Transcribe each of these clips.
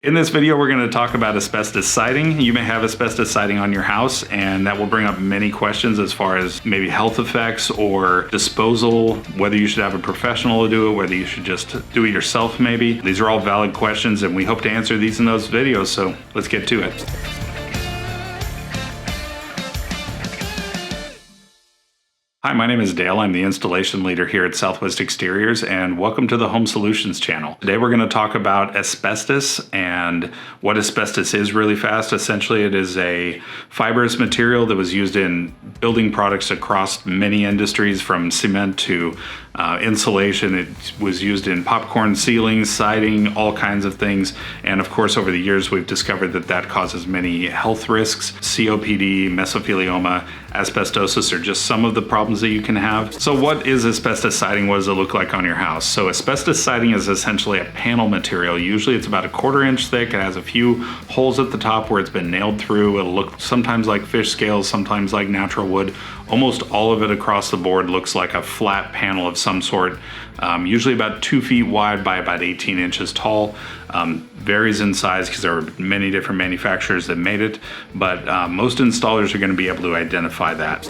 In this video, we're going to talk about asbestos siding. You may have asbestos siding on your house, and that will bring up many questions as far as maybe health effects or disposal, whether you should have a professional to do it, whether you should just do it yourself maybe. These are all valid questions, and we hope to answer these in those videos, so let's get to it. Hi, my name is Dale. I'm the installation leader here at Southwest Exteriors, and welcome to the Home Solutions channel. Today we're going to talk about asbestos and what asbestos is really fast. Essentially, it is a fibrous material that was used in building products across many industries, from cement to insulation. It was used in popcorn ceilings, siding, all kinds of things. And of course, over the years, we've discovered that that causes many health risks. COPD, mesothelioma, asbestosis are just some of the problems that you can have. So what is asbestos siding? What does it look like on your house? So asbestos siding is essentially a panel material. Usually it's about 1/4 inch thick. It has a few holes at the top where it's been nailed through. It'll look sometimes like fish scales, sometimes like natural wood. Almost all of it across the board looks like a flat panel of some sort, usually about 2 feet wide by about 18 inches tall. Varies in size because there are many different manufacturers that made it, but most installers are going to be able to identify that.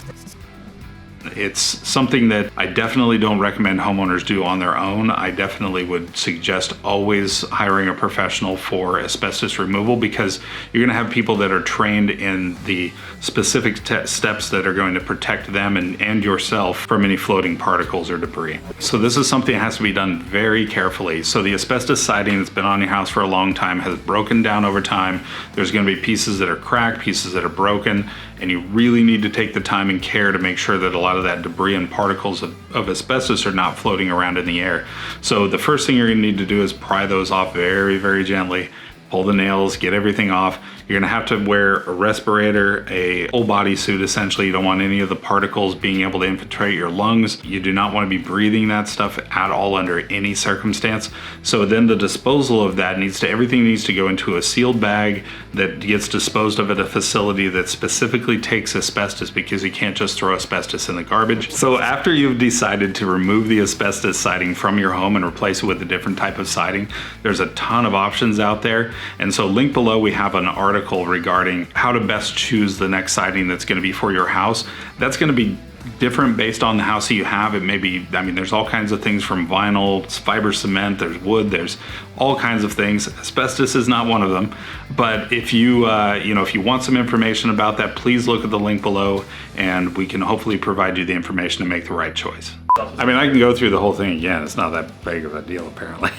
It's something that I definitely don't recommend homeowners do on their own. I definitely would suggest always hiring a professional for asbestos removal, because you're going to have people that are trained in the specific steps that are going to protect them and yourself from any floating particles or debris. So this is something that has to be done very carefully. So the asbestos siding that's been on your house for a long time has broken down over time. There's going to be pieces that are cracked, pieces that are broken, and you really need to take the time and care to make sure that a lot of that debris and particles of asbestos are not floating around in the air. So the first thing you're going to need to do is pry those off very, very gently. Pull the nails, get everything off. You're gonna have to wear a respirator, a whole body suit essentially. You don't want any of the particles being able to infiltrate your lungs. You do not want to be breathing that stuff at all under any circumstance. So then the disposal of that everything needs to go into a sealed bag that gets disposed of at a facility that specifically takes asbestos, because you can't just throw asbestos in the garbage. So after you've decided to remove the asbestos siding from your home and replace it with a different type of siding, there's a ton of options out there. And so linked below, we have an article regarding how to best choose the next siding that's going to be for your house. That's going to be different based on the house that you have. It may be, there's all kinds of things, from vinyl, fiber cement, there's wood, there's all kinds of things. Asbestos is not one of them. But if you, if you want some information about that, please look at the link below, and we can hopefully provide you the information to make the right choice. I can go through the whole thing again. It's not that big of a deal, apparently.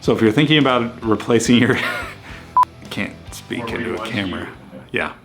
So if you're thinking about replacing your, I can't speak into a camera. Yeah.